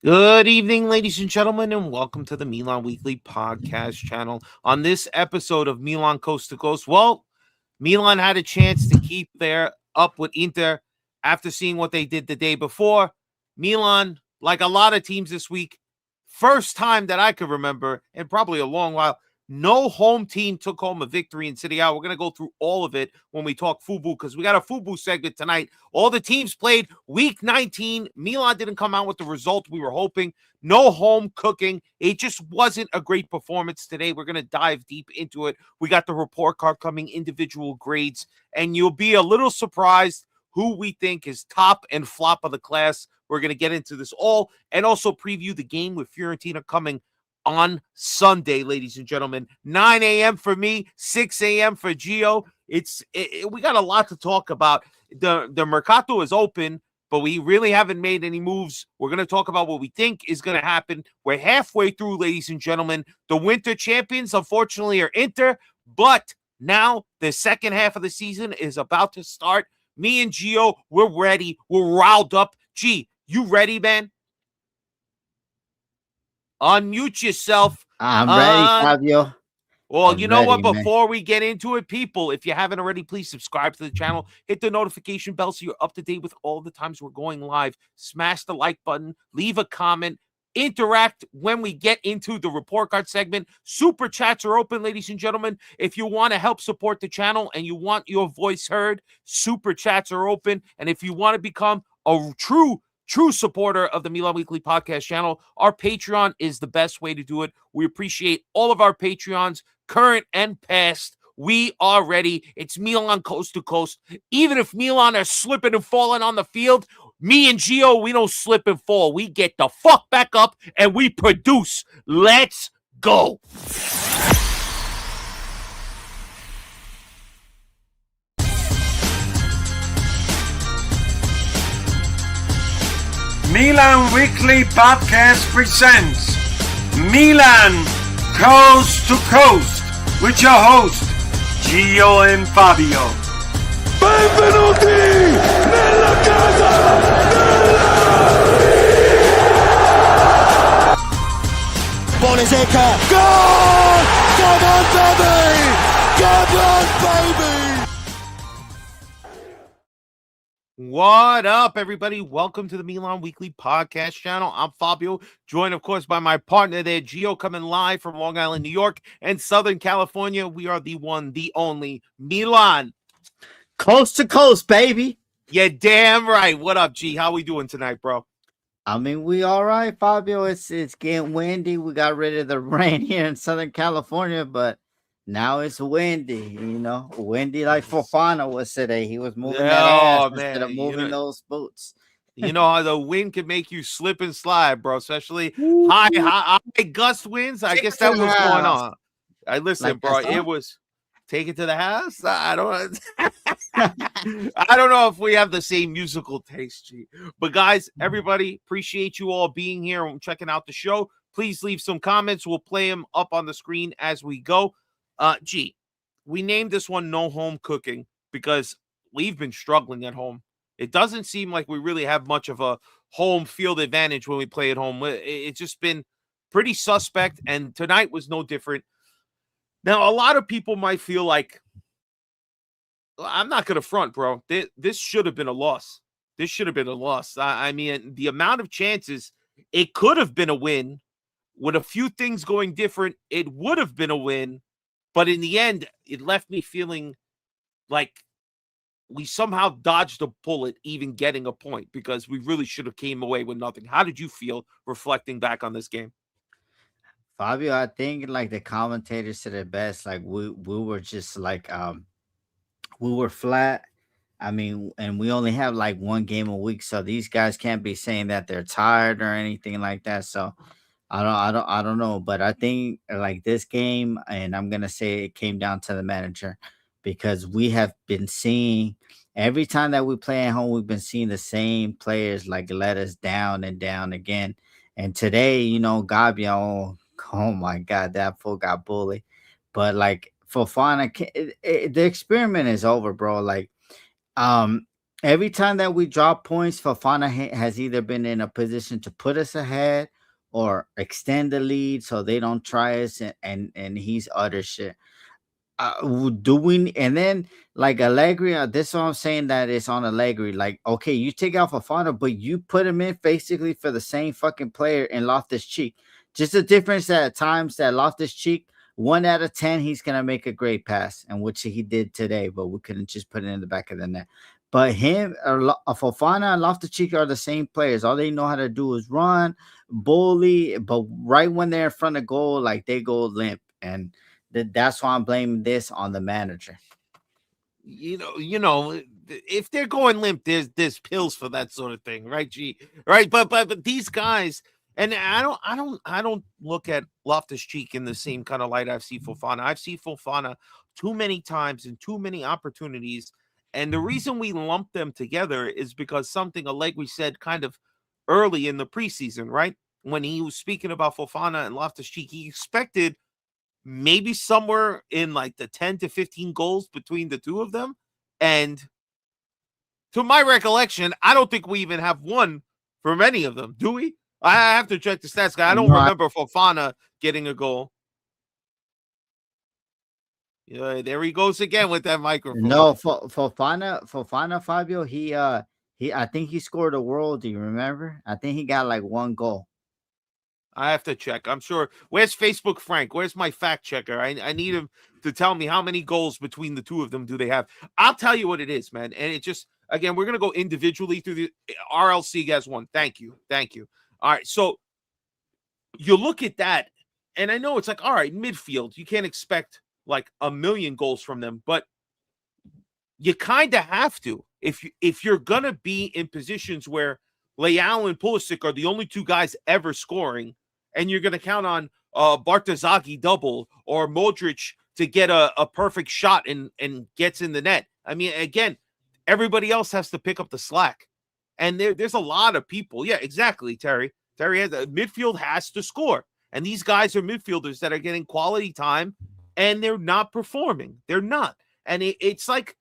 Good evening, ladies and gentlemen, and welcome to the Milan Weekly Podcast channel. On this episode of Milan Coast to Coast, Milan had a chance to keep their up with Inter after seeing what they did the day before. Milan, like a lot of teams this week, first time that I could remember in probably a long while, no home team took home a victory in Serie A. We're going to go through all of it when we talk FUBO because we got a FUBO segment tonight. All the teams played week 19. Milan didn't come out with the result we were hoping. No home cooking. It just wasn't a great performance today. We're going to dive deep into it. We got the report card coming, individual grades, and you'll be a little surprised who we think is top and flop of the class. We're going to get into this all and also preview the game with Fiorentina coming on Sunday, ladies and gentlemen. 9 a.m. for me, 6 a.m. for Gio. We got a lot to talk about. The Mercato is open, but we really haven't made any moves. We're going to talk about what we think is going to happen. We're halfway through, ladies and gentlemen. The winter champions, unfortunately, are Inter, but now the second half of the season is about to start. Me and Gio, we're ready. We're riled up. G, you ready, man? Unmute yourself. I'm ready, Fabio. Well, you know what? Man. Before we get into it, people, if you haven't already, please subscribe to the channel. Hit the notification bell so you're up to date with all the times we're going live. Smash the like button. Leave a comment. Interact when we get into the report card segment. Super chats are open, ladies and gentlemen. If you want to help support the channel and you want your voice heard, super chats are open. And if you want to become a true supporter of the Milan Weekly Podcast channel, our Patreon is the best way to do it. We appreciate all of our Patreons, current and past. We are ready. It's Milan coast to coast. Even if Milan are slipping and falling on the field, me and Gio, we don't slip and fall. We get the fuck back up and we produce. Let's go. Milan Weekly Podcast presents Milan Coast to Coast with your host Gio and Fabio. Benvenuti nella casa Boneseka. Goal! Come on, baby! Good luck, baby! What up, everybody? Welcome to the Milan Weekly Podcast channel. I'm Fabio, joined, of course, by my partner there, Gio, coming live from Long Island, New York, and Southern California. We are the one, the only Milan. Coast to coast, baby. Yeah, damn right. What up, G? How we doing tonight, bro? I mean, we all right, Fabio. It's getting windy. We got rid of the rain here in Southern California, but now it's windy, windy like Fofana was today. He was moving that ass instead of moving those boots. You know how the wind can make you slip and slide, bro, especially high gust winds. I guess that was going on. I listen, like bro, it was take it to the house. I don't I don't know if we have the same musical taste, G. But guys, everybody, appreciate you all being here and checking out the show. Please leave some comments. We'll play them up on the screen as we go. G, we named this one No Home Cooking because we've been struggling at home. It doesn't seem like we really have much of a home field advantage when we play at home. It's just been pretty suspect, and tonight was no different. Now, a lot of people might feel like, I'm not going to front, bro. This should have been a loss. This should have been a loss. I mean, the amount of chances, it could have been a win. With a few things going different, it would have been a win. But in the end, it left me feeling like we somehow dodged a bullet even getting a point because we really should have came away with nothing. How did you feel reflecting back on this game? Fabio, I think like the commentators said it best. Like we were just like we were flat. I mean, and we only have like one game a week, so these guys can't be saying that they're tired or anything like that. So I don't know, but I think like this game, and I'm gonna say it came down to the manager because we have been seeing every time that we play at home, we've been seeing the same players like let us down and down again. And today, Gabio, oh my God, that fool got bullied. But like Fofana, the experiment is over, bro. Like, every time that we drop points, Fofana has either been in a position to put us ahead or extend the lead so they don't try us, and he's utter shit. Doing and then like Allegri, this is what I'm saying, that it's on Allegri. Like, okay, you take out Fofana, but you put him in basically for the same fucking player in Loftus Cheek. Just the difference that at times that Loftus Cheek, 1 out of 10, he's gonna make a great pass, and which he did today, but we couldn't just put it in the back of the net. But him or Fofana and Loftus Cheek are the same players. All they know how to do is run, bully, but right when they're in front of goal, like they go limp. And that's why I'm blaming this on the manager. If they're going limp, there's pills for that sort of thing, right? G, right? But these guys, and I don't look at Loftus-Cheek in the same kind of light I've seen Fofana. I've seen Fofana too many times and too many opportunities, and the reason we lump them together is because something Allegri said kind of early in the preseason, right? When he was speaking about Fofana and Loftus-Cheek, he expected maybe somewhere in like the 10 to 15 goals between the two of them. And to my recollection, I don't think we even have one from any of them. Do we? I have to check the stats, guy. I don't remember Fofana getting a goal. Yeah, there he goes again with that microphone. No, Fofana, Fabio, he I think he scored a world. Do you remember? I think he got like one goal. I have to check. I'm sure. Where's Facebook Frank? Where's my fact checker? I need him to tell me how many goals between the two of them do they have. I'll tell you what it is, man. And it just, again, we're going to go individually through the RLC has one. Thank you. All right. So you look at that, and I know it's like, all right, midfield, you can't expect like a million goals from them, but you kind of have to. If you're going to be in positions where Leao and Pulisic are the only two guys ever scoring, and you're going to count on Bartosagi double or Modric to get a perfect shot and gets in the net. I mean, again, everybody else has to pick up the slack. And there's a lot of people. Yeah, exactly, Terry. Terry has midfield has to score. And these guys are midfielders that are getting quality time, and they're not performing. They're not. And it's like,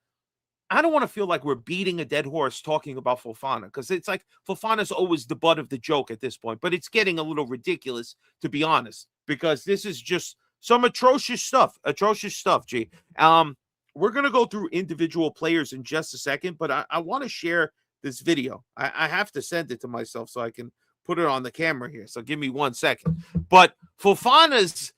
I don't want to feel like we're beating a dead horse talking about Fofana, because it's like Fofana's always the butt of the joke at this point, but it's getting a little ridiculous, to be honest, because this is just some atrocious stuff, G. We're going to go through individual players in just a second, but I want to share this video. I have to send it to myself so I can put it on the camera here. So give me 1 second. But Fofana's,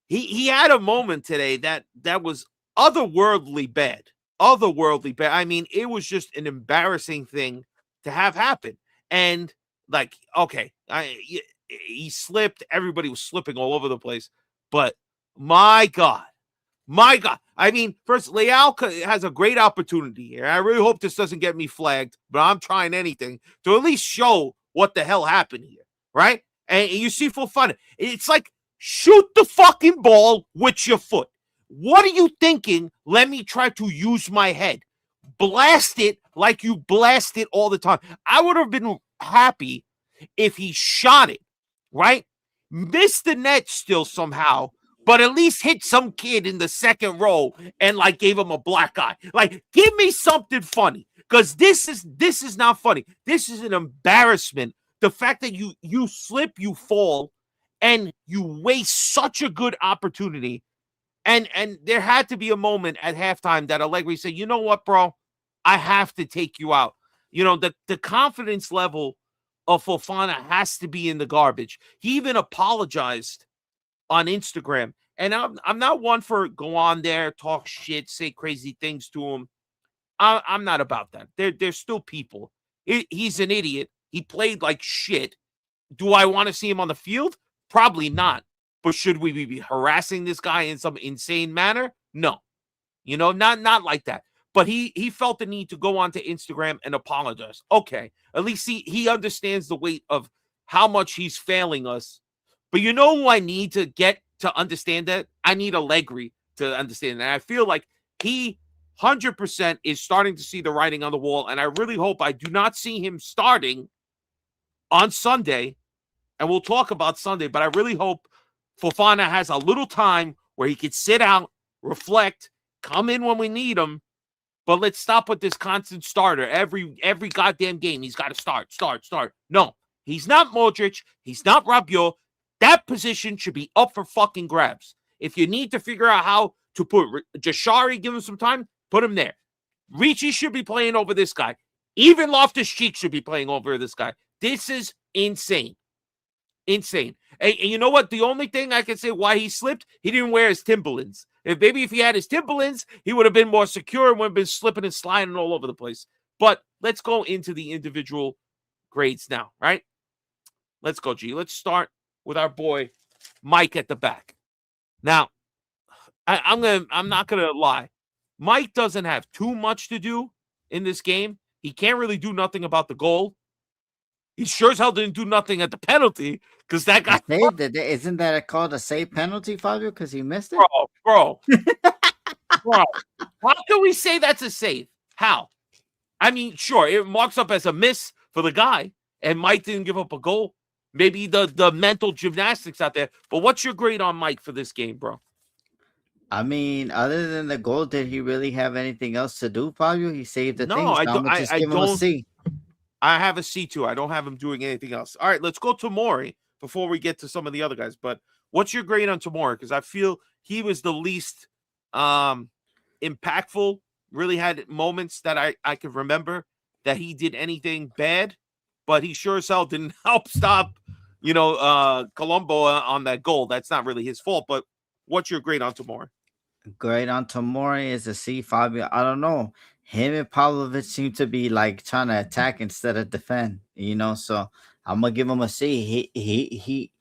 he had a moment today that was otherworldly bad. I mean, it was just an embarrassing thing to have happen. And like, okay, he slipped. Everybody was slipping all over the place. But my God. I mean, first, Leao has a great opportunity here. I really hope this doesn't get me flagged, but I'm trying anything to at least show what the hell happened here, right? And you see Fofana. It's like, shoot the fucking ball with your foot. What are you thinking? Let me try to use my head. Blast it like you blast it all the time. I would have been happy if he shot it, right? Missed the net still somehow, but at least hit some kid in the second row and like gave him a black eye. Like, give me something funny, because this is not funny. This is an embarrassment. The fact that you slip, you fall, and you waste such a good opportunity. And there had to be a moment at halftime that Allegri said, you know what, bro? I have to take you out. You know, the confidence level of Fofana has to be in the garbage. He even apologized on Instagram. And I'm not one for go on there, talk shit, say crazy things to him. I'm not about that. They're still people. He's an idiot. He played like shit. Do I want to see him on the field? Probably not. But should we be harassing this guy in some insane manner? No. You know, not like that. But he felt the need to go onto Instagram and apologize. Okay. At least he understands the weight of how much he's failing us. But you know who I need to get to understand that? I need Allegri to understand that. I feel like he 100% is starting to see the writing on the wall. And I really hope I do not see him starting on Sunday. And we'll talk about Sunday. But I really hope Fofana has a little time where he could sit out, reflect, come in when we need him, But let's stop with this constant starter. Every goddamn game, he's got to start. No, he's not Modric. He's not Rabiot. That position should be up for fucking grabs. If you need to figure out how to put Jashari, give him some time, put him there. Ricci should be playing over this guy. Even Loftus-Cheek should be playing over this guy. This is insane. Insane. And you know what? The only thing I can say why he slipped, he didn't wear his Timberlands. If he had his Timberlands, he would have been more secure and would have been slipping and sliding all over the place. But let's go into the individual grades now, right? Let's go, G. Let's start with our boy Mike at the back. Now, I'm not gonna lie. Mike doesn't have too much to do in this game. He can't really do nothing about the goal. He sure as hell didn't do nothing at the penalty because that guy. Isn't that called a safe penalty, Fabio? Because he missed it, bro. How can we say that's a save? How? I mean, sure, it marks up as a miss for the guy, and Mike didn't give up a goal. Maybe the mental gymnastics out there. But what's your grade on Mike for this game, bro? I mean, other than the goal, did he really have anything else to do, Fabio? He saved the thing. I don't. Just give him a C. I have a C2. I don't have him doing anything else. All right, let's go to Mori before we get to some of the other guys. But what's your grade on Tomori? Because I feel he was the least impactful, really had moments that I could remember that he did anything bad, but he sure as hell didn't help stop, Colombo on that goal. That's not really his fault, but what's your grade on Tomori? Grade on Tomori is a C, Fabio. I don't know. Him and Pavlovic seem to be like trying to attack instead of defend, so I'm gonna give him a C. He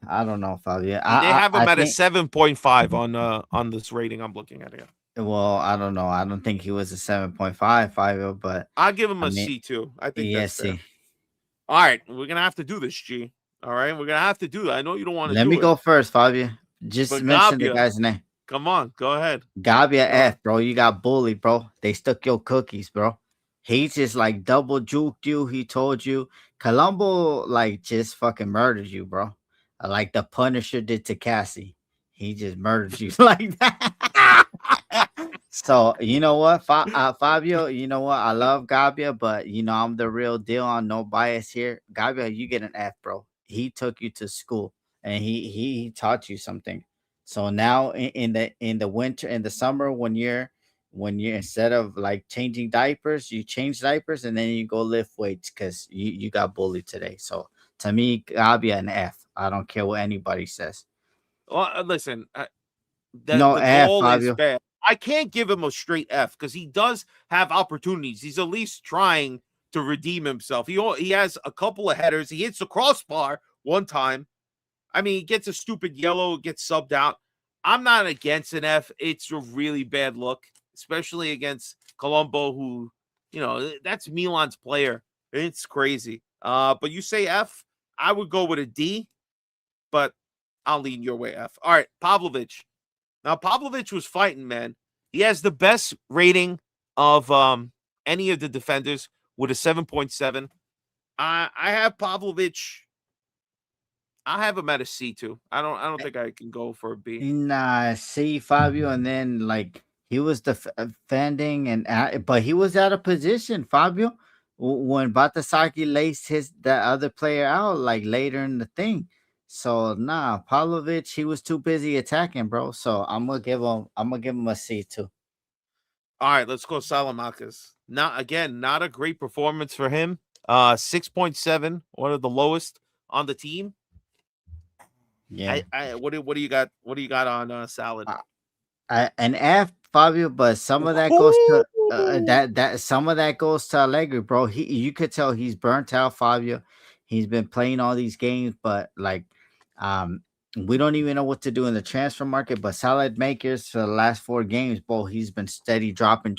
I don't know, Fabio. They have him at a 7.5 on this rating I'm looking at here. Well, I don't know. I don't think he was a 7.5, Fabio, but I'll give him a C2. I think that's fair. C. All right, we're gonna have to do this, G. All right, we're gonna have to do that. I know you don't want to. Let me go first, Fabio. Just mention the guy's name. Come on, go ahead. Gabia F, bro. You got bullied, bro. They stuck your cookies, bro. He just like double juked you. He told you Colombo like just fucking murdered you, bro. Like the Punisher did to Cassie. He just murdered you like that. So you know what, Fabio? You know what? I love Gabia, but I'm the real deal on no bias here. Gabia, you get an F, bro. He took you to school and he taught you something. So now in the winter, in the summer, when you're instead of like changing diapers, you change diapers and then you go lift weights because you got bullied today. So to me, Gabia an F. I don't care what anybody says. Well, listen, the F, goal Fabio. Is bad. I can't give him a straight F because he does have opportunities. He's at least trying to redeem himself. He has a couple of headers. He hits the crossbar one time. I mean, he gets a stupid yellow, gets subbed out. I'm not against an F. It's a really bad look, especially against Colombo, who, that's Milan's player. It's crazy. But you say F, I would go with a D, but I'll lean your way, F. All right, Pavlovic. Now, Pavlovic was fighting, man. He has the best rating of any of the defenders with a 7.7. I have Pavlovic. I have him at a C2. I don't think I can go for a B. Nah, C, Fabio, and then like he was defending but he was out of position, Fabio, when Batasaki laced that other player out like later in the thing. So Pavlovic, he was too busy attacking, bro. So I'm gonna give him a C too. All right, let's go Salamakis. Not a great performance for him. 6.7, one of the lowest on the team. Yeah. What do you got? What do you got on Salad? An F, Fabio, but some of that goes to some of that goes to Allegri, bro. You could tell he's burnt out, Fabio. He's been playing all these games, but like we don't even know what to do in the transfer market. But salad makers for the last 4 games, bro, he's been steady dropping.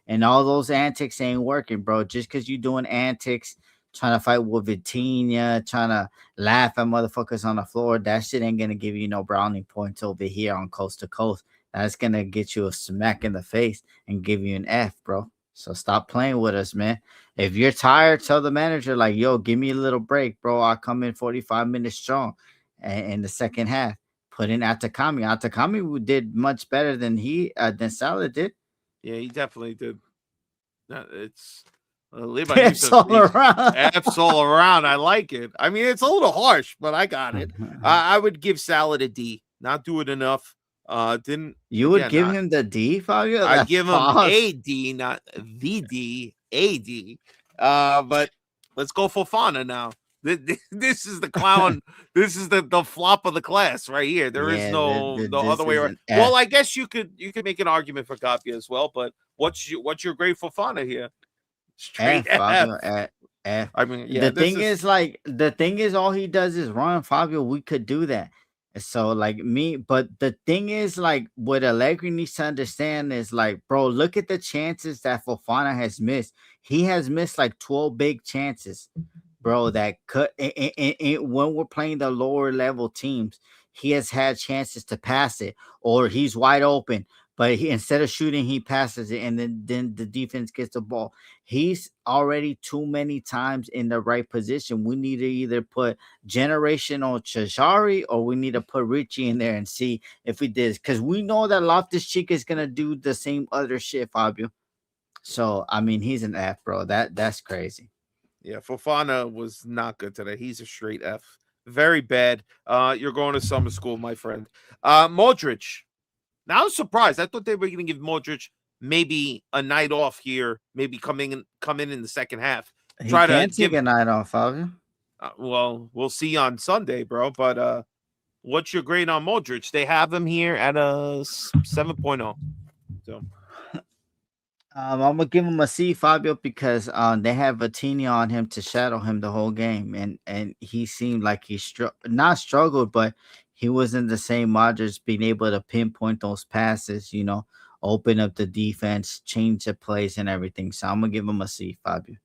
And all those antics ain't working, bro. Just because you're doing antics, trying to fight with Vitinha, trying to laugh at motherfuckers on the floor, that shit ain't going to give you no brownie points over here on Coast to Coast. That's going to get you a smack in the face and give you an F, bro. So stop playing with us, man. If you're tired, tell the manager, like, yo, give me a little break, bro. I'll come in 45 minutes strong in the second half. put in Atakami. Atakami did much better than Salah did. Yeah, he definitely did. It's Levi It's keeps all around. F's all around. I like it. I mean, it's a little harsh, but I got it. I would give Salad a D. Not do it enough. Didn't You would give him the D, Fabio? I'd give him false. a D, not the D. A D. But let's go Fofana now. This is the clown. This is the flop of the class right here. There is no other way around. Well, I guess you could make an argument for Gapia as well. But what's your grade Fofana here? Straight F. Fabio, F. I mean, yeah. The thing is, all he does is run. Fabio, we could do that. So but the thing is, like, what Allegri needs to understand is, like, bro, look at the chances that Fofana has missed. He has missed like 12 big chances, bro, that could when we're playing the lower level teams, he has had chances to pass it, or he's wide open, but instead of shooting, he passes it, and then the defense gets the ball. He's already too many times in the right position. We need to either put generational Chajari, or we need to put Richie in there and see if he does, because we know that Loftus-Cheek is gonna do the same other shit, Fabio. So I mean, he's an F, bro. That's crazy. Yeah, Fofana was not good today. He's a straight F. Very bad. You're going to summer school, my friend. Modric. Now I was surprised. I thought they were going to give Modric maybe a night off here, maybe come in in the second half. He can't take a night off, Fabio. Well, we'll see on Sunday, bro. But what's your grade on Modric? They have him here at a 7.0. So I'm gonna give him a C, Fabio, because they have Vitinha on him to shadow him the whole game, and he seemed like he not struggled, but he wasn't the same Modric, being able to pinpoint those passes, open up the defense, change the plays and everything. So I'm gonna give him a C, Fabio.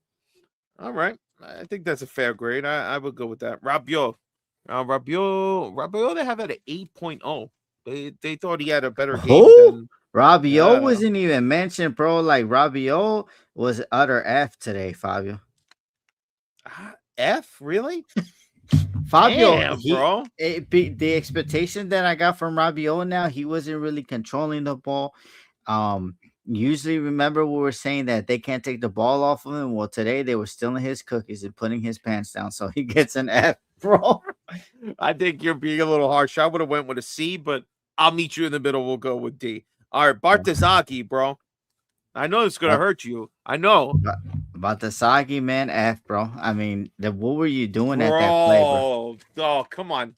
All right, I think that's a fair grade. I would go with that. Rabiot, they have it at 8.0. They thought he had a better game than Rabiot wasn't even mentioned, bro. Like, Rabiot was utter F today, Fabio. F, really? Fabio, damn, bro. The expectation that I got from Rabiot now, he wasn't really controlling the ball. Usually, remember, we were saying that they can't take the ball off of him. Well, today they were stealing his cookies and putting his pants down, so he gets an F, bro. I think you're being a little harsh. I would have went with a C, but I'll meet you in the middle. We'll go with D. All right, Bartazaki, bro. I know it's gonna hurt you. I know. Bartazaki, man, F, bro. I mean, what were you doing at that play, bro? Oh, come on.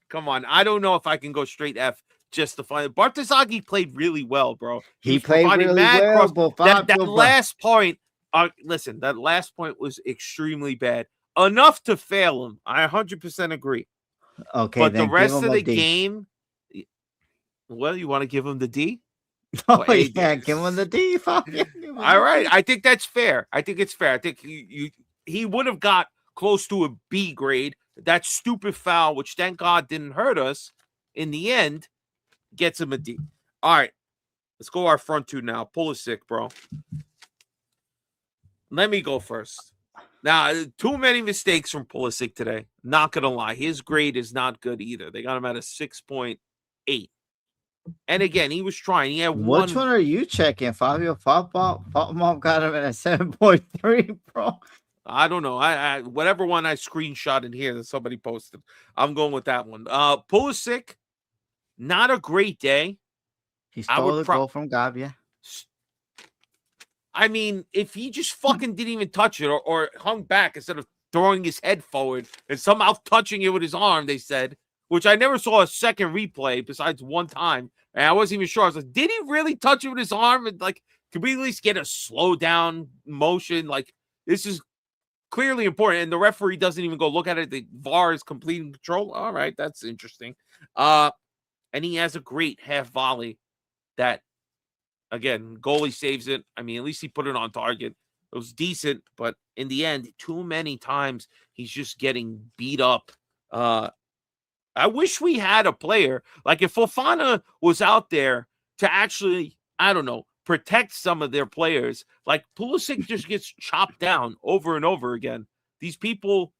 I don't know if I can go straight F just to find it. Bartazaki played really well, bro. He played really well, but that last point. Listen, that last point was extremely bad. Enough to fail him. I 100% agree. Okay, but the rest of the game, well, you want to give him the D? Oh, yeah, give him the D. All right, I think that's fair. I think it's fair. I think he would have got close to a B grade. That stupid foul, which thank God didn't hurt us in the end, gets him a D. All right, let's go our front two now. Pulisic, bro. Let me go first. Now, too many mistakes from Pulisic today. Not gonna lie, his grade is not good either. They got him at a 6.8. And again, he was trying. He had Which one are you checking, Fabio? Pop Mom got him at a 7.3, bro. I don't know. I whatever one I screenshot in here that somebody posted. I'm going with that one. Pulisic, not a great day. He stole the goal from Gabia. I mean, if he just fucking didn't even touch it or hung back instead of throwing his head forward and somehow touching it with his arm, they said. Which I never saw a second replay besides one time. And I wasn't even sure. I was like, did he really touch it with his arm? And like, could we at least get a slow down motion? Like, this is clearly important. And the referee doesn't even go look at it. The VAR is complete in control. All right, that's interesting. And he has a great half volley that, again, goalie saves it. I mean, at least he put it on target. It was decent, but in the end, too many times he's just getting beat up. I wish we had a player, like if Fofana was out there to actually, I don't know, protect some of their players. Like Pulisic just gets chopped down over and over again. These people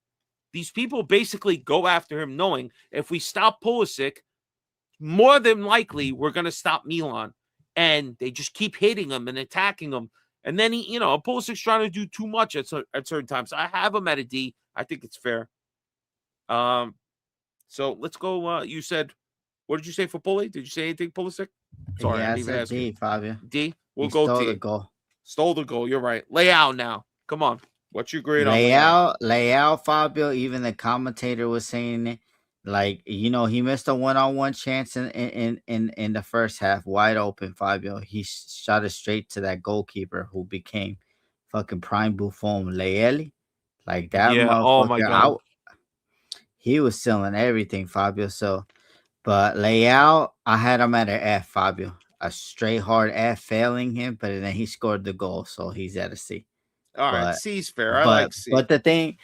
basically go after him knowing if we stop Pulisic, more than likely we're going to stop Milan. And they just keep hitting him and attacking him. And then he, Pulisic's trying to do too much at certain times. I have him at a D. I think it's fair. So let's go. You said, what did you say for Pulisic? Did you say anything, Pulisic? Sorry, yeah, I I didn't even said ask D, you. Fabio. D. We'll He go stole D. the goal. Stole the goal. You're right. Leao now. Come on. What's your grade on Leao? Leao, Fabio. Even the commentator was saying it. Like, he missed a one-on-one chance in the first half, wide open. Fabio, he shot it straight to that goalkeeper who became fucking prime Buffon, Leeli. Like that Yeah. Oh my God. He was selling everything, Fabio. So, but Leao, I had him at an F, Fabio. A straight hard F, failing him, but then he scored the goal, so he's at a C. All right, But C's fair. I like C. but the thing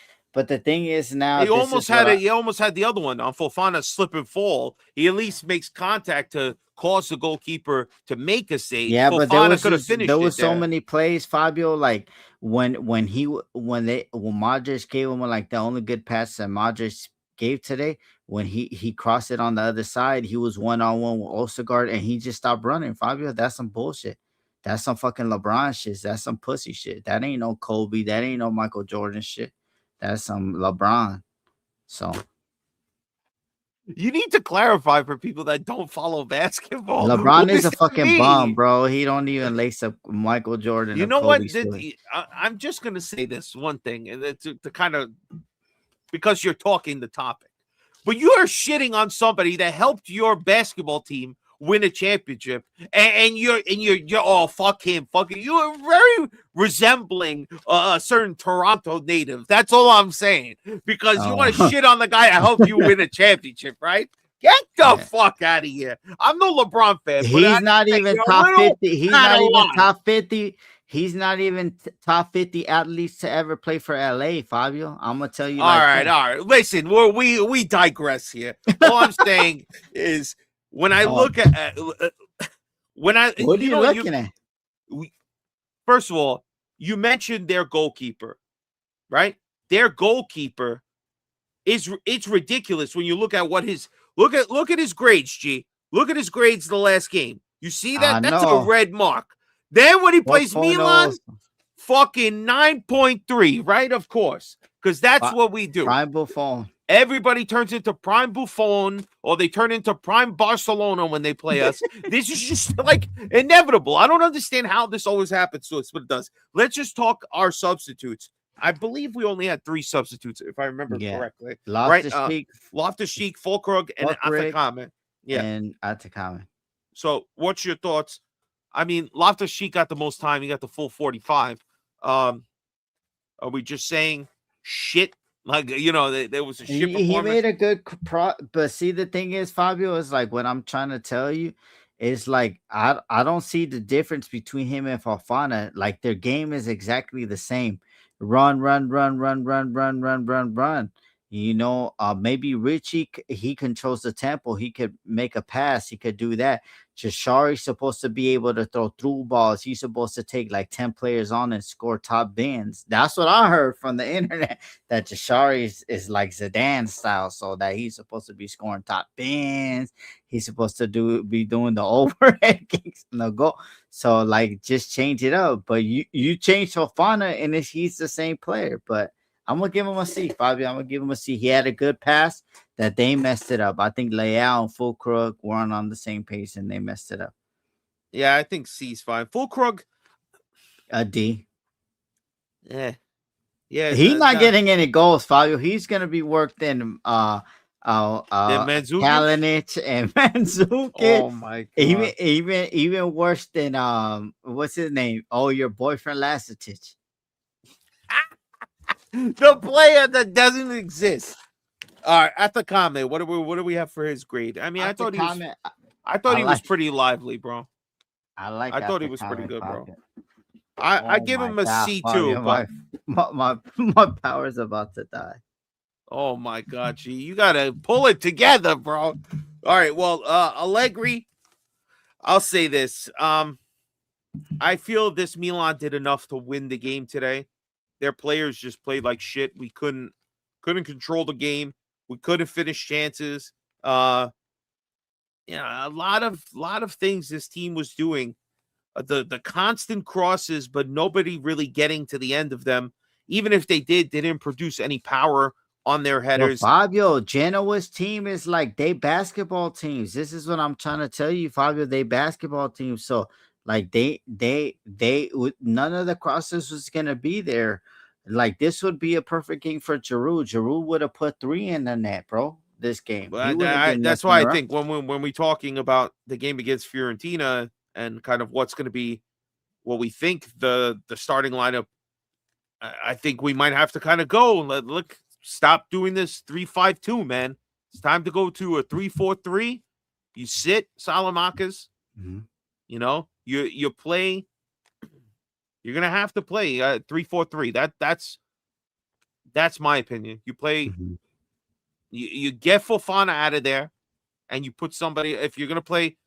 is now He almost had He almost had the other one on Fofana slip and fall. He at least makes contact to cause the goalkeeper to make a save. yeah, Fofana but there was could have finished there was it so there. many plays, Fabio. Like when Modric gave him like the only good pass that Modric gave today. When he crossed it on the other side, he was 1-on-1 with Ostergaard, and he just stopped running. Fabio, that's some bullshit. That's some fucking LeBron shit. That's some pussy shit. That ain't no Kobe. That ain't no Michael Jordan shit. That's some LeBron. So You need to clarify for people that don't follow basketball. LeBron What is does a that fucking bum, mean? bro. He don't even lace up Michael Jordan You or know Kobe. what? I'm just gonna say this one thing, and to kind of, because you're talking the topic, but you are shitting on somebody that helped your basketball team win a championship, and you're oh, fuck him, you are very resembling a certain Toronto native. That's all I'm saying, because you want to shit on the guy that helped you win a championship, right? Get the fuck out of here. I'm no LeBron fan. He's not even top 50. He's not even top 50. He's not even top 50 athletes to ever play for LA, Fabio. I'm gonna tell you. All right. Listen, we digress here. All I'm saying is when I look at what are you looking at? First of all, you mentioned their goalkeeper, right? Their goalkeeper it's ridiculous when you look at what his look at his grades, G. Look at his grades the last game. You see that? That's a red mark. Then when he plays Milan, fucking 9.3, right? Of course, because that's what we do. Prime Buffon. Everybody turns into prime Buffon, or they turn into prime Barcelona when they play us. This is just like inevitable. I don't understand how this always happens to us, but it does. Let's just talk our substitutes. I believe we only had 3 substitutes, if I remember correctly. Loftus-Cheek, Fulkrug, and Atacama. Yeah. And Atacama. So what's your thoughts? I mean, Loftus-Cheek got the most time. He got the full 45. Are we just saying shit? Like, there was a shit performance. He made a good but see, the thing is, Fabio, is like what I'm trying to tell you is like I don't see the difference between him and Fofana. Like their game is exactly the same. Run. Maybe Richie, he controls the tempo. He could make a pass. He could do that. Jashari's supposed to be able to throw through balls. He's supposed to take like 10 players on and score top bins. That's what I heard from the internet, that Jashari is like Zidane style, so that he's supposed to be scoring top bins. He's supposed to be doing the overhead kicks and the goal. So like just change it up. But you change Fofana and he's the same player. But I'm gonna give him a C, Fabio. I'm gonna give him a C. He had a good pass that they messed it up. I think Leao and Fulkrug weren't on the same pace and they messed it up. Yeah, I think C's fine. Fulkrug, a D. Yeah. He's not getting any goals, Fabio. He's gonna be worked in Kalinic and Mandzukic. Oh my god. Even worse than what's his name? Oh, your boyfriend Lacetic. The player that doesn't exist. All right, at the comment, what do we have for his grade? I mean, I thought he was pretty lively, bro. I thought he was pretty good, bro. I give him a C too, but my power's about to die. Oh my god, G, you gotta pull it together, bro. All right, well, Allegri, I'll say this. I feel this Milan did enough to win the game today. Their players just played like shit. We couldn't control the game. We couldn't finish chances. a lot of things this team was doing. The constant crosses, but nobody really getting to the end of them. Even if they did, they didn't produce any power on their Well, headers. Fabio, Genoa's team is like they basketball teams. This is what I'm trying to tell you, Fabio. They basketball teams. So like none of the crosses was gonna be there. Like this would be a perfect game for Giroud. Giroud would have put 3 in the net, bro. This game, he wouldn't have been That's messing why I around. think when we talking about the game against Fiorentina and kind of what's going to be what we think the starting lineup, I think we might have to kind of go look. Stop doing this 3-5-2, man. It's time to go to a 3-4-3. You sit Salamakis. Mhm. You know, you play. You're gonna have to play 3-4-3. That's my opinion. You play. Mhm. You get Fofana out of there, and you put somebody. If you're gonna play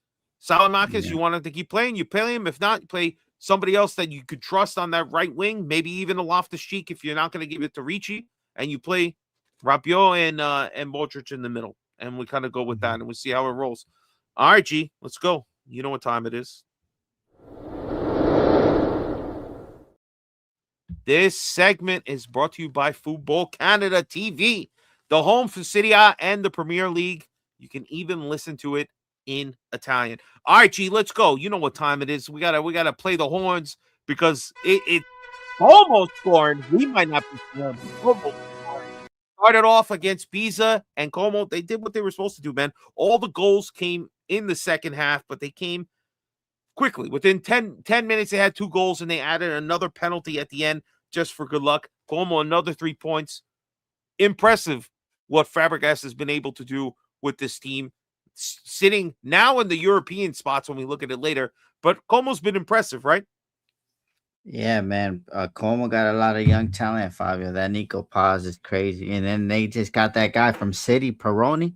Salamakis, Yeah. you want him to keep playing. You play him. If not, you play somebody else that you could trust on that right wing. Maybe even a Loftus-Cheek if you're not gonna give it to Ricci. And you play Rabiot and Modric in the middle, and we kind of go with that, and we see how it rolls. All right, G, let's go. You know what time it is. This segment is brought to you by FUBO Canada TV, the home for Serie A and the Premier League. You can even listen to it in Italian. All right, G, let's go. You know what time it is. We gotta play the horns because it's almost scoring. We might not be scoring. Almost scoring. Started off against Pisa and Como. They did what they were supposed to do, man. All the goals came in the second half, but they came quickly. Within 10 minutes, they had 2 goals, and they added another penalty at the end just for good luck. Como, another 3 points. Impressive what Fabregas has been able to do with this team. Sitting now in the European spots when we look at it later, but Como's been impressive, right? Yeah, man. Como got a lot of young talent, Fabio. That Nico Paz is crazy. And then they just got that guy from City, Peroni.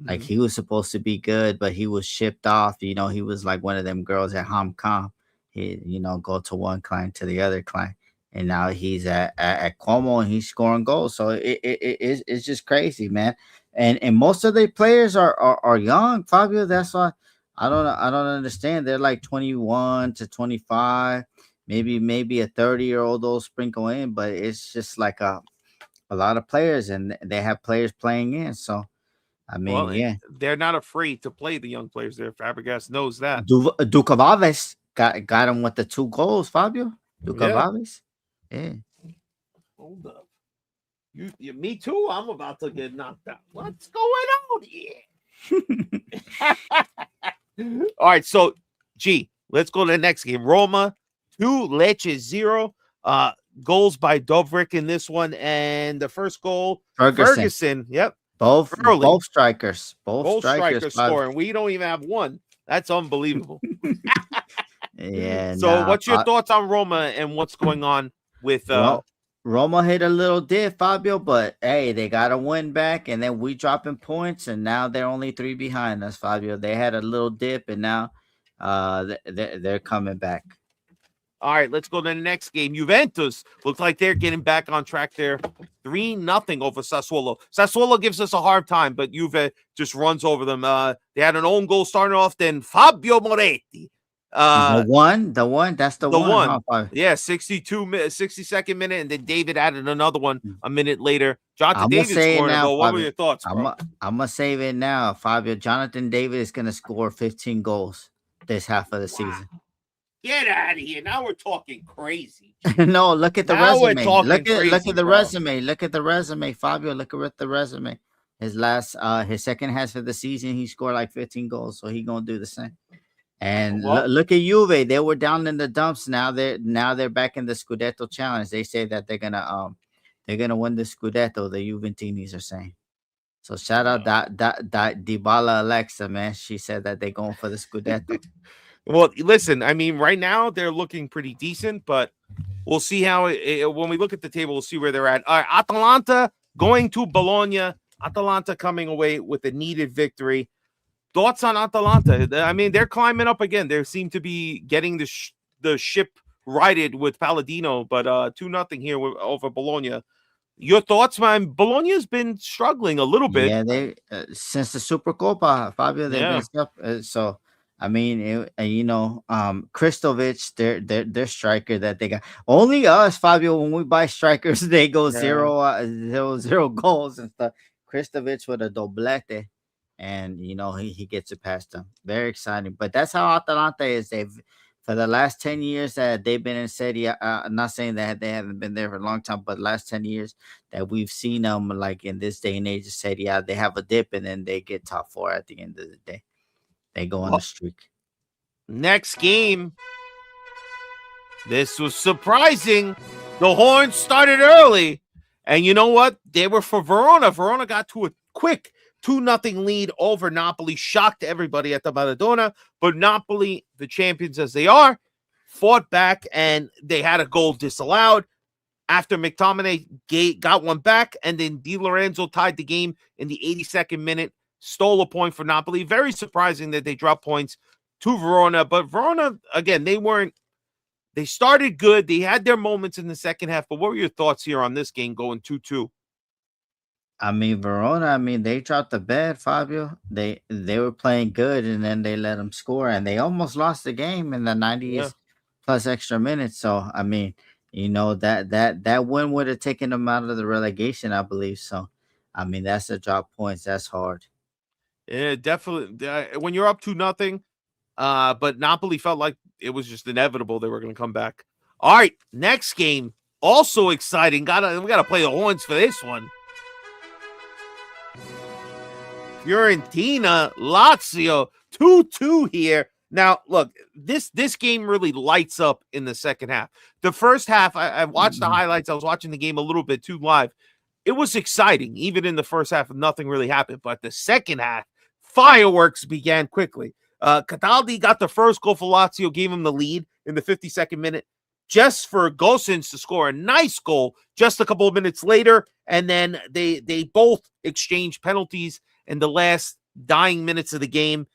Like he was supposed to be good, but he was shipped off. You know, he was like one of them girls at HomCom. He, go to one client to the other client. And now he's at Como and he's scoring goals. So it's just crazy, man. And most of the players are young, Fabio. That's why I don't understand. They're like 21 to 25. Maybe a 30-year-old will sprinkle in, but it's just like a lot of players, and they have players playing in. So I mean, yeah, they're not afraid to play the young players there. Fabregas knows that. Ducavaves got him with the 2 goals, Fabio. Ducavaves. Yeah. Hold up. You me too? I'm about to get knocked out. What's going on here? All right, so G, let's go to the next game. Roma 2, Lecce 0. Goals by Dobrik in this one, and the first goal, Ferguson. Yep. Both strikers. Both strikers scoring. We don't even have one. That's unbelievable. Yeah. So what's your thoughts on Roma and what's going on with Roma hit a little dip, Fabio, but hey, they got a win back, and then we dropping points, and now they're only 3 behind us, Fabio. They had a little dip, and now they're coming back. All right, let's go to the next game. Juventus looks like they're getting back on track there. 3-0 over Sassuolo. Sassuolo gives us a hard time, but Juve just runs over them. They had an own goal starting off, then Fabio Moretti. The one, that's the one. Huh? Yeah, 62nd minute, and then David added another one a minute later. Jonathan David scored a goal. What were your thoughts, bro? I'm going to save it now, Fabio. Jonathan David is going to score 15 goals this half of the season. Get out of here. Now we're talking crazy. No, look at the resume. Look at the bro. resume. Look at the resume, Fabio. Look at the resume. His second half of the season, he scored like 15 goals. So he's gonna do the same. And look at Juve. They were down in the dumps. Now they're back in the Scudetto challenge. They say that they're gonna win the Scudetto, the Juventinis are saying. So shout out that Dybala Alexa, man. She said that they're going for the Scudetto. Well, listen, I mean, right now they're looking pretty decent, but we'll see how when we look at the table, we'll see where they're at. All right, Atalanta going to Bologna. Atalanta coming away with a needed victory. Thoughts on Atalanta? I mean, they're climbing up again. They seem to be getting the ship righted with Palladino, but 2-0 here over Bologna. Your thoughts, man? Bologna's been struggling a little bit. Yeah, they since the Supercopa, Fabio, they've Yeah. been stuff. So I mean, Kristovic, their striker that they got. Only us, Fabio, when we buy strikers, they go Yeah. 0 goals and stuff. Kristovic with a doblete, and he gets it past them. Very exciting. But that's how Atalanta is. They've for the last 10 years that they've been in Serie. Not saying that they haven't been there for a long time, but last 10 years that we've seen them like in this day and age of Serie A, they have a dip and then they get top four at the end of the day. They go on a streak. Next game. This was surprising. The Horns started early. And you know what? They were for Verona. Verona got to a quick 2-0 lead over Napoli. Shocked everybody at the Maradona. But Napoli, the champions as they are, fought back and they had a goal disallowed. After McTominay got one back, and then Di Lorenzo tied the game in the 82nd minute, stole a point for Napoli. Very surprising that they dropped points to Verona. But Verona, again, they started good. They had their moments in the second half. But what were your thoughts here on this game going 2-2? I mean, Verona, they dropped the bed, Fabio. They were playing good, and then they let them score, and they almost lost the game in the 90s plus extra minutes. So, I mean, that win would have taken them out of the relegation, I believe. So, I mean, that's a drop points. That's hard. Yeah, definitely. When you're up 2-0, but Napoli felt like it was just inevitable they were going to come back. All right, next game, also exciting. We gotta play the Horns for this one. Fiorentina, Lazio, 2-2 here. Now, look, this game really lights up in the second half. The first half, I watched the highlights. I was watching the game a little bit too live. It was exciting. Even in the first half, nothing really happened. But the second half, fireworks began quickly. Cataldi got the first goal for Lazio, gave him the lead in the 52nd minute, just for Gosens to score a nice goal just a couple of minutes later. And then they both exchanged penalties in the last dying minutes of the game.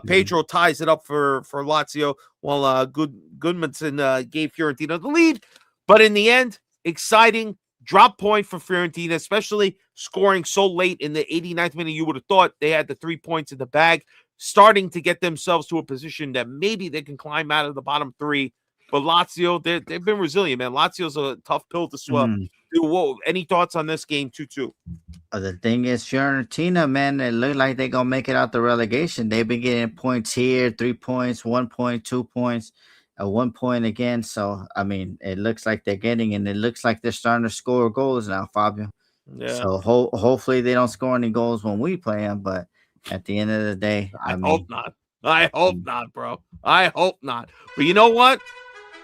Pedro ties it up for Lazio, while Goodmanson gave Fiorentina the lead. But in the end, exciting drop point for Fiorentina, especially scoring so late in the 89th minute. You would have thought they had the 3 points in the bag, starting to get themselves to a position that maybe they can climb out of the bottom three. But Lazio, they've been resilient, man. Lazio's a tough pill to swallow. Whoa, any thoughts on this game, 2-2? The thing is, Fiorentina, man, it look like they're going to make it out the relegation. They've been getting points here, 3 points, 1 point, 2 points, 1 point again. So, I mean, it looks like they're getting, and it looks like they're starting to score goals now, Fabio. Yeah. So, hopefully they don't score any goals when we play them. But at the end of the day, I hope not. I hope not, bro. I hope not. But you know what?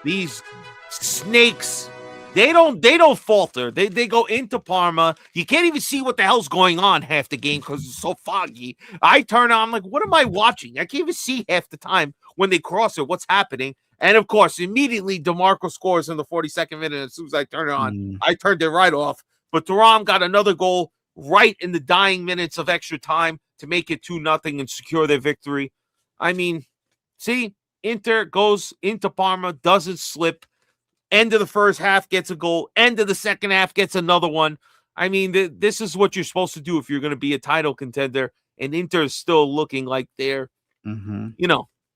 These snakes, they don't falter. They go into Parma. You can't even see what the hell's going on half the game because it's so foggy. I turn on, I'm like, what am I watching? I can't even see half the time when they cross it, what's happening. And of course, immediately DeMarco scores in the 42nd minute. As soon as I turn it on, I turned it right off. But Thuram got another goal right in the dying minutes of extra time to make it 2-0 and secure their victory. I mean, see, Inter goes into Parma, doesn't slip. End of the first half gets a goal. End of the second half gets another one. I mean, this is what you're supposed to do if you're going to be a title contender. And Inter is still looking like they're,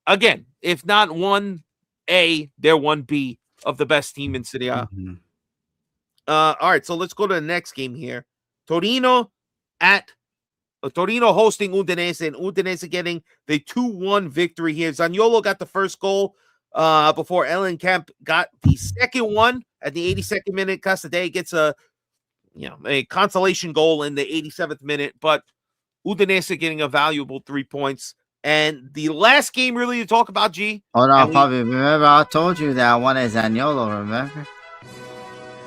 again, if not 1A, they're 1B of the best team in Serie A. All right, so let's go to the next game here. Torino hosting Udinese, and Udinese getting the 2-1 victory here. Zaniolo got the first goal before Ellenkamp got the second one at the 82nd minute. Casadei gets a consolation goal in the 87th minute, but Udinese getting a valuable 3 points. And the last game really to talk about, G. Hold on, Fabio. Remember I told you that I wanted Zaniolo, remember?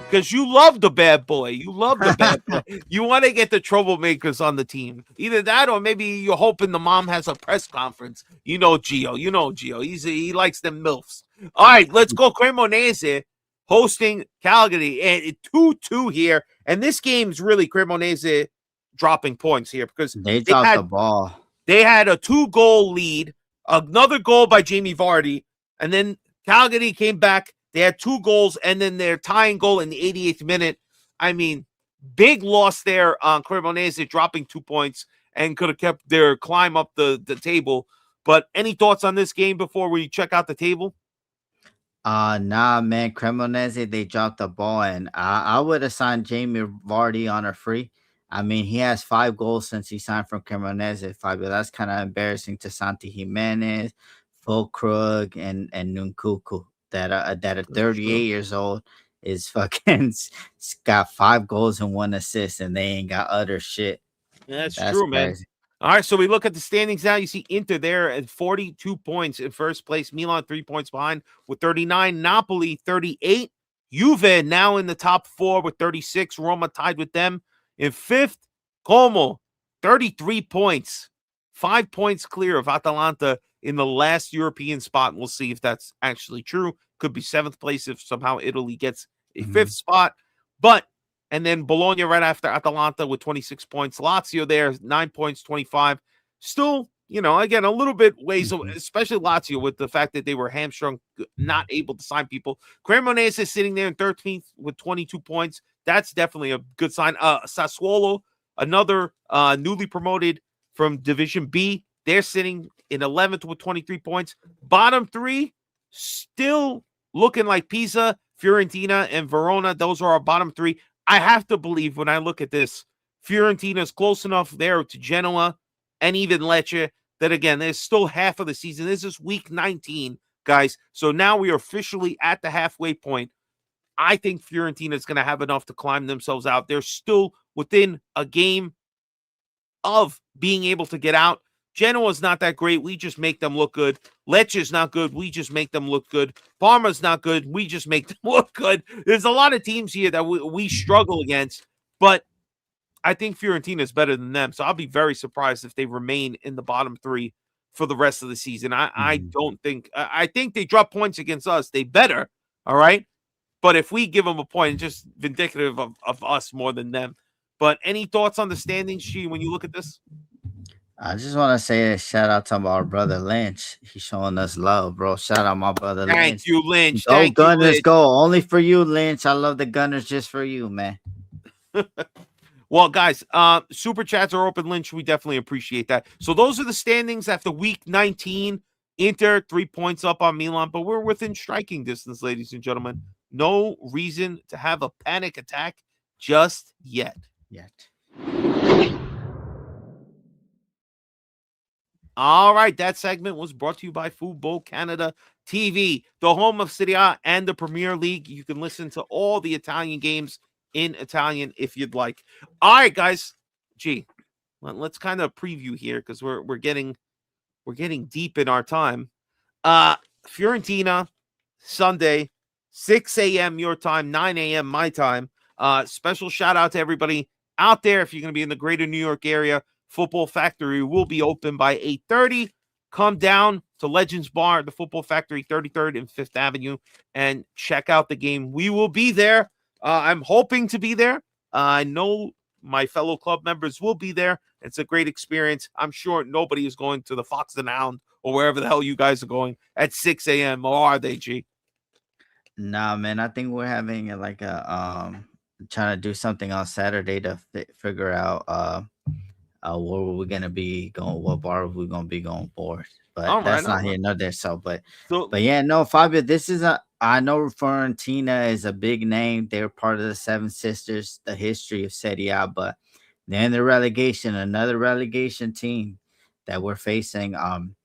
Because you love the bad boy. You love the bad boy. You want to get the troublemakers on the team. Either that or maybe you're hoping the mom has a press conference. You know Gio. He likes them MILFs. All right, let's go. Cremonese hosting Calgary. And 2-2 here. And this game's really Cremonese dropping points here because they dropped the ball. They had a 2-goal lead, another goal by Jamie Vardy, and then Calgary came back. They had 2 goals and then their tying goal in the 88th minute. I mean, Big loss there on Cremonese, dropping 2 points and could have kept their climb up the table. But any thoughts on this game before we check out the table? Nah, man, Cremonese, they dropped the ball, and I would have signed Jamie Vardy on a free. I mean, he has 5 goals since he signed from Cremonese. Fabio, that's kind of embarrassing to Santi Jimenez, Fulkrug, and Nkunku that are That's true. 38 years old is fucking got 5 goals and 1 assist, and they ain't got other shit. That's That's true, man. crazy. All right, so we look at the standings now. You see Inter there at 42 points in first place. Milan 3 points behind with 39. Napoli 38. Juve now in the top 4 with 36. Roma tied with them in fifth. Como 33 points. 5 points clear of Atalanta in the last European spot. We'll see if that's actually true. Could be 7th place if somehow Italy gets a 5th spot. But and then Bologna right after Atalanta with 26 points. Lazio there, 9 points, 25. Still, again, a little bit ways, especially Lazio with the fact that they were hamstrung, not able to sign people. Cremonese is sitting there in 13th with 22 points. That's definitely a good sign. Sassuolo, another newly promoted from Division B. They're sitting in 11th with 23 points. Bottom 3, still looking like Pisa, Fiorentina, and Verona. Those are our bottom 3. I have to believe when I look at this, Fiorentina is close enough there to Genoa and even Lecce that, again, there's still half of the season. This is week 19, guys. So now we are officially at the halfway point. I think Fiorentina is going to have enough to climb themselves out. They're still within a game of being able to get out. Genoa's not that great. We just make them look good. Lecce's not good. We just make them look good. Parma's not good. We just make them look good. There's a lot of teams here that we struggle against, but I think Fiorentina is better than them. So I'll be very surprised if they remain in the bottom 3 for the rest of the season. I don't think – I think they drop points against us. They better, all right? But if we give them a point, it's just vindicative of us more than them. But any thoughts on the standings, G, when you look at this? I just want to say a shout out to our brother Lynch. He's showing us love, bro. Shout out my brother Lynch. Thank you, Lynch. Go Thank you, Gunners, Lynch. go. Only for you, Lynch. I love the Gunners just for you, man. Well, guys, super chats are open, Lynch. We definitely appreciate that. So those are the standings after week 19. Inter 3 points up on Milan, but we're within striking distance, ladies and gentlemen. No reason to have a panic attack just yet. All right, that segment was brought to you by FUBO Canada TV, the home of Serie A and the Premier League. You can listen to all the Italian games in Italian if you'd like. All right, guys. Gee, let's kind of preview here because we're getting deep in our time. Fiorentina, Sunday, 6 a.m. your time, 9 a.m. my time. Special shout out to everybody out there. If you're going to be in the greater New York area, Football Factory will be open by 8:30. Come down to Legends Bar, the Football Factory, 33rd and 5th Avenue, and check out the game. We will be there. I'm hoping to be there. I know my fellow club members will be there. It's a great experience. I'm sure nobody is going to the Fox and Hound or wherever the hell you guys are going at 6 a.m. Or are they, G? Nah, man. I think we're having like a trying to do something on Saturday to figure out where we're gonna be going, what bar we're gonna be going for. But that's not here nor there. So, but yeah, no, Fabio, this is I know Fiorentina is a big name. They're part of the Seven Sisters, the history of Serie A, but then the relegation, another relegation team that we're facing on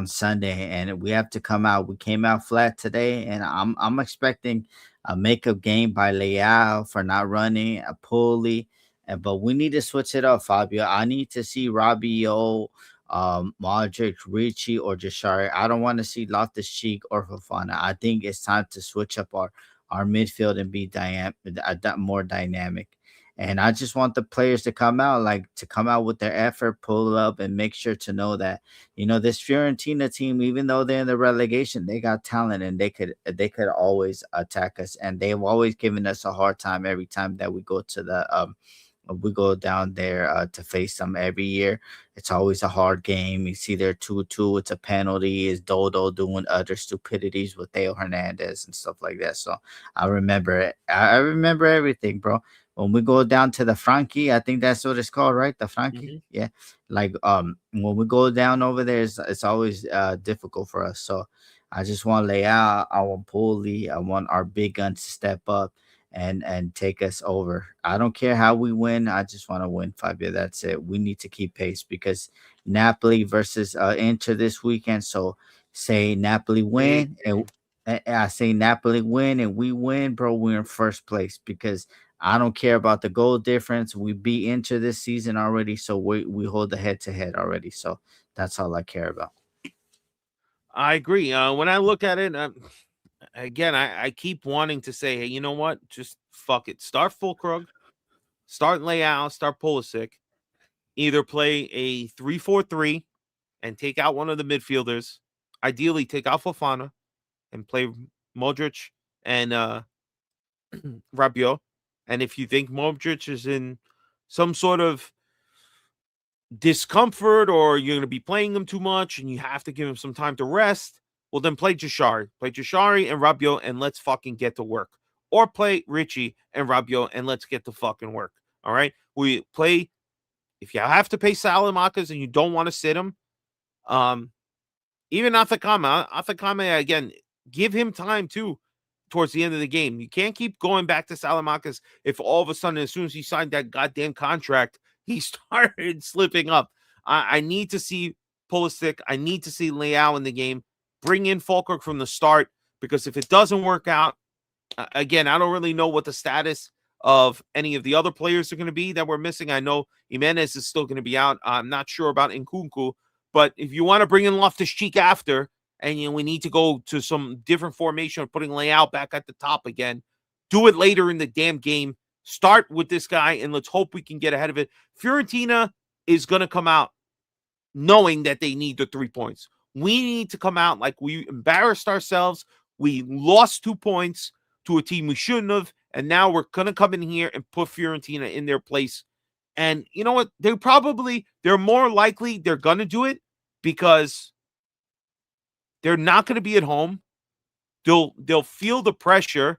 Sunday, and we have to come out. We came out flat today, and I'm expecting a makeup game by Leao for not running a pulley. But we need to switch it up, Fabio. I need to see Rabiot, Modric, Ricci, or Jashari. I don't want to see Loftus-Cheek or Fofana. I think it's time to switch up our midfield and be more dynamic. And I just want the players to come out with their effort, pull up, and make sure to know that, this Fiorentina team, even though they're in the relegation, they got talent and they could always attack us. And they've always given us a hard time every time that we go to we go down there to face them every year. It's always a hard game. You see they're 2-2. It's a penalty. Is Dodo doing other stupidities with Theo Hernandez and stuff like that. So I remember it. I remember everything, bro. when we go down to the Frankie, I think that's what it's called, right? The Frankie, Hmm. yeah. Like when we go down over there, it's always difficult for us. So I just want Leao, I want Pulley, I want our big guns to step up and take us over. I don't care how we win. I just want to win, Fabio. That's it. We need to keep pace because Napoli versus Inter this weekend. So say Napoli Big win and game. I say Napoli win and we win, bro. We're in first place because I don't care about the goal difference. We beat Inter this season already, so we hold the head to head already. So that's all I care about. I agree. When I look at it, again, I keep wanting to say, hey, you know what? Just fuck it. Start Fulkrug, start Leao, start Pulisic. Either play a 3-4-3 and take out one of the midfielders. Ideally, take out Fofana and play Modric and Rabiot. And if you think Modric is in some sort of discomfort or you're going to be playing him too much and you have to give him some time to rest, well, then play Jashari. Play Jashari and Rabiot and let's fucking get to work. Or play Richie and Rabiot and let's get to fucking work. All right? We play, if you have to pay Salamakas and you don't want to sit him, even Athakame, again, give him time too towards the end of the game. You can't keep going back to Salamakas if all of a sudden, as soon as he signed that goddamn contract, he started slipping up. I need to see Pulisic. I need to see Leao in the game. Bring in Falkirk from the start because if it doesn't work out, again, I don't really know what the status of any of the other players are going to be that we're missing. I know Jimenez is still going to be out. I'm not sure about Nkunku, but if you want to bring in Loftus-Cheek after, and we need to go to some different formation of putting Leao back at the top again, do it later in the damn game. Start with this guy, and let's hope we can get ahead of it. Fiorentina is going to come out knowing that they need the 3 points. We need to come out like we embarrassed ourselves. We lost 2 points to a team we shouldn't have, and now we're going to come in here and put Fiorentina in their place. And you know what? They're more likely they're going to do it because they're not going to be at home. They'll feel the pressure.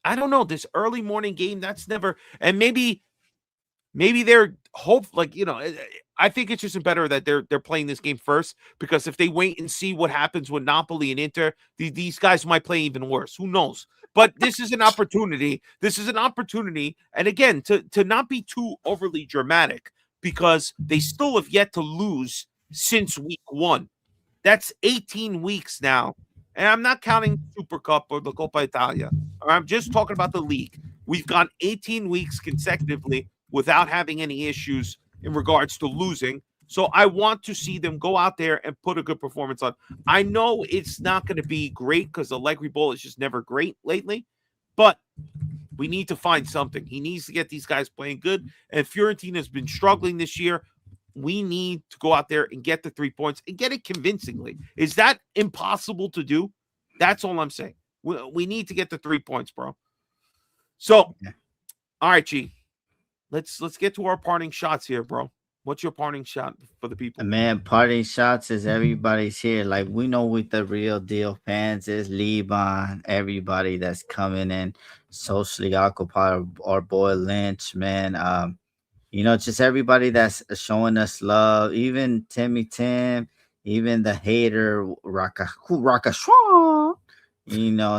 I don't know, this early morning game, that's never, and maybe they're I think it's just better that they're playing this game first because if they wait and see what happens with Napoli and Inter, these guys might play even worse. Who knows? But this is an opportunity. And again, to not be too overly dramatic because they still have yet to lose since week 1. That's 18 weeks now. And I'm not counting Super Cup or the Coppa Italia. I'm just talking about the league. We've gone 18 weeks consecutively without having any issues in regards to losing. So I want to see them go out there and put a good performance on. I know it's not going to be great because the Allegri Bowl is just never great lately, but we need to find something. He needs to get these guys playing good. And Fiorentina has been struggling this year. We need to go out there and get the 3 points and get it convincingly. Is that impossible to do? That's all I'm saying. We need to get the 3 points, bro. So, all right, G. Let's get to our parting shots here, bro. What's your parting shot for the people? Man, parting shots is everybody's here. Like we know what the real deal fans is. Liban, everybody that's coming in socially occupied, our boy Lynch, man. Just everybody that's showing us love, even Timmy Tim, even the hater Raka Schwan,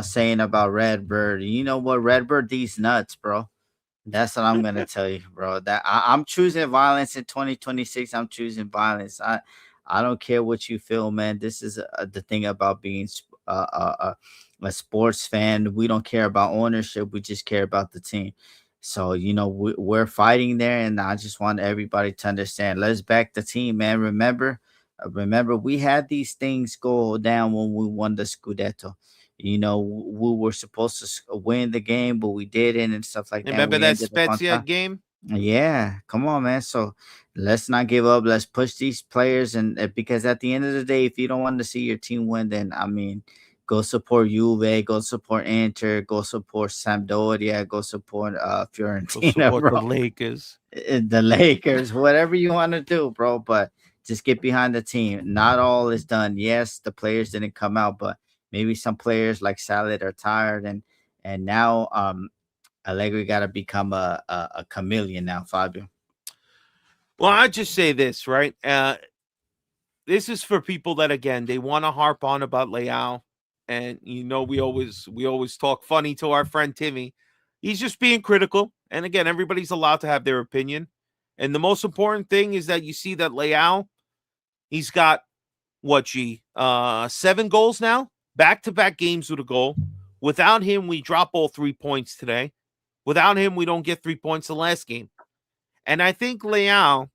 saying about Redbird. You know what, Redbird, these nuts, bro. That's what I'm gonna tell you, bro. That I'm choosing violence in 2026. I'm choosing violence. I don't care what you feel, man. This is the thing about being a sports fan. We don't care about ownership. We just care about the team. So we're fighting there, and I just want everybody to understand. Let's back the team, man. Remember, we had these things go down when we won the Scudetto. We were supposed to win the game, but we didn't and stuff like that. Remember We that ended up on Spezia top. game? Yeah, come on, man. So let's not give up. Let's push these players, and because at the end of the day, if you don't want to see your team win, then I mean, go support Juve, go support Inter, go support Sampdoria, go support Go Fiorentina, support the bro. Lakers. The Lakers, whatever you want to do, bro. But just get behind the team. Not all is done. Yes, the players didn't come out, but maybe some players like Salad are tired, and now Allegri got to become a chameleon now, Fabio. Well, I just say this, right? This is for people that, again, they want to harp on about Leao, and we always talk funny to our friend Timmy. He's just being critical, and again, everybody's allowed to have their opinion. And the most important thing is that you see that Leao, he's got 7 goals now, back-to-back games with a goal. Without him, we drop all 3 points today. Without him, we don't get 3 points the last game. And I think Leao,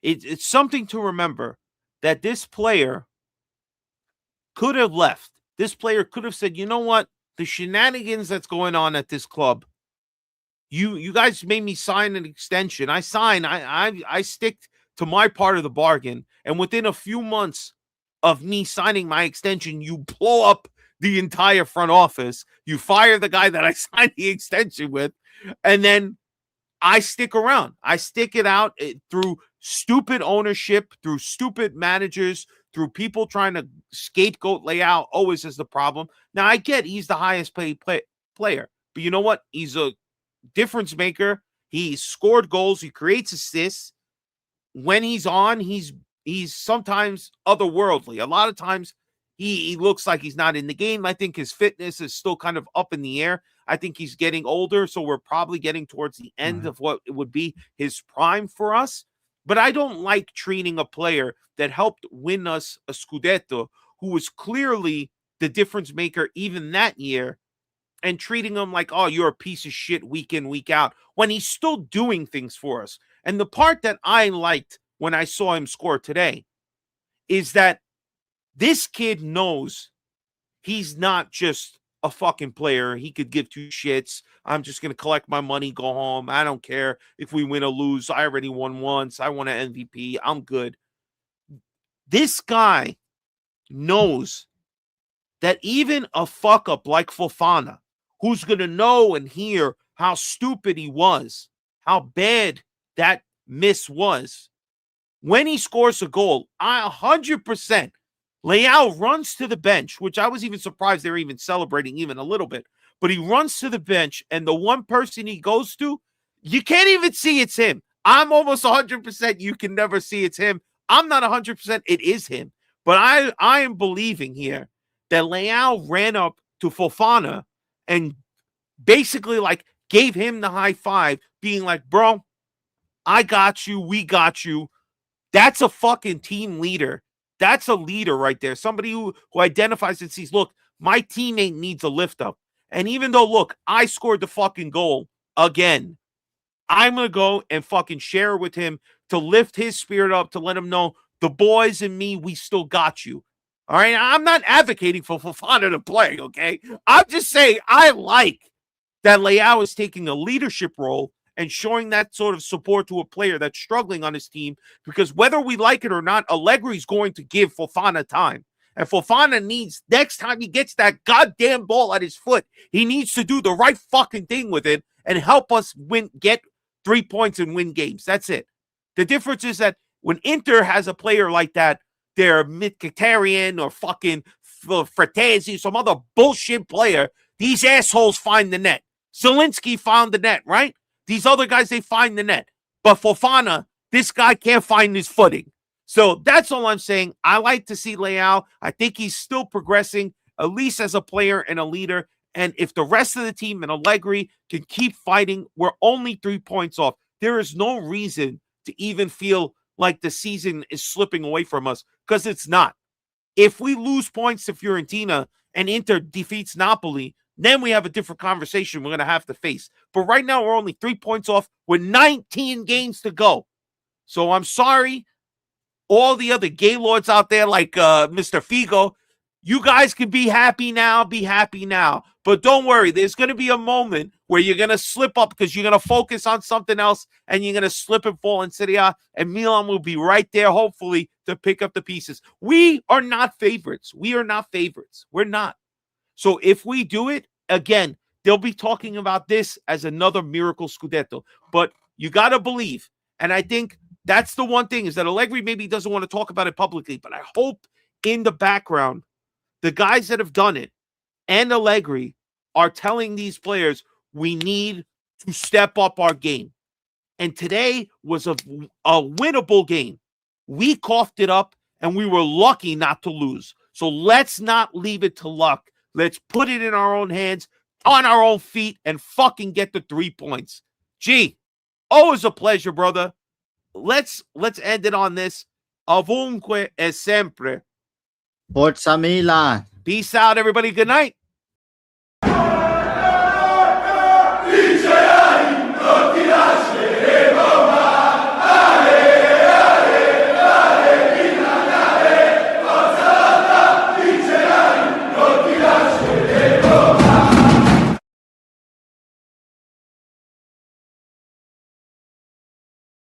it's something to remember that this player could have left. This player could have said, you know what? The shenanigans that's going on at this club, you guys made me sign an extension. I stick to my part of the bargain. And within a few months of me signing my extension, you blow up the entire front office. You fire the guy that I signed the extension with. And then I stick around. I stick it out through stupid ownership, through stupid managers, through people trying to scapegoat Leao always is the problem. Now, I get he's the highest paid player, but you know what? He's a difference maker. He scored goals. He creates assists. When he's on, he's sometimes otherworldly. A lot of times he looks like he's not in the game. I think his fitness is still kind of up in the air. I think he's getting older, so we're probably getting towards the end of what would be his prime for us. But I don't like treating a player that helped win us a Scudetto, who was clearly the difference maker even that year, and treating him like, oh, you're a piece of shit week in, week out, when he's still doing things for us. And the part that I liked when I saw him score today is that this kid knows he's not just a fucking player. He could give 2 shits. I'm just going to collect my money, go home. I don't care if we win or lose. I already won once. I won an MVP. I'm good. This guy knows that even a fuck up like Fofana, who's going to know and hear how stupid he was, how bad that miss was, when he scores a goal, 100%, Leao runs to the bench, which I was even surprised they were even celebrating even a little bit. But he runs to the bench, and the one person he goes to, you can't even see it's him. I'm almost 100% you can never see it's him. I'm not 100% it is him. But I am believing here that Leao ran up to Fofana and basically like gave him the high five, being like, bro, I got you. We got you. That's a fucking team leader. That's a leader right there. Somebody who identifies and sees, look, my teammate needs a lift up. And even though, look, I scored the fucking goal again, I'm going to go and fucking share with him to lift his spirit up, to let him know the boys and me, we still got you. All right? I'm not advocating for Fofana to play, okay? I'm just saying I like that Leao is taking a leadership role and showing that sort of support to a player that's struggling on his team, because whether we like it or not, Allegri's going to give Fofana time. And Fofana needs, next time he gets that goddamn ball at his foot, he needs to do the right fucking thing with it and help us get 3 points and win games. That's it. The difference is that when Inter has a player like that, they're Mkhitaryan or fucking Fratesi, some other bullshit player, these assholes find the net. Zelensky found the net, right? These other guys, they find the net. But Fofana, this guy can't find his footing. So that's all I'm saying. I like to see Leao. I think he's still progressing, at least as a player and a leader. And if the rest of the team and Allegri can keep fighting, we're only 3 points off. There is no reason to even feel like the season is slipping away from us, because it's not. If we lose points to Fiorentina and Inter defeats Napoli, then we have a different conversation we're going to have to face. But right now, we're only 3 points off with 19 games to go. So I'm sorry, all the other gaylords out there like Mr. Figo, you guys can be happy now, But don't worry, there's going to be a moment where you're going to slip up because you're going to focus on something else and you're going to slip and fall in Serie A, and Milan will be right there, hopefully, to pick up the pieces. We are not favorites. We're not. So if we do it, again, they'll be talking about this as another miracle Scudetto. But you got to believe. And I think that's the one thing, is that Allegri maybe doesn't want to talk about it publicly, but I hope in the background, the guys that have done it and Allegri are telling these players, we need to step up our game. And today was a winnable game. We coughed it up, and we were lucky not to lose. So let's not leave it to luck. Let's put it in our own hands, on our own feet, and fucking get the 3 points. Gee, always a pleasure, brother. Let's end it on this. Ovunque e sempre. Forza Milan. Peace out, everybody. Good night.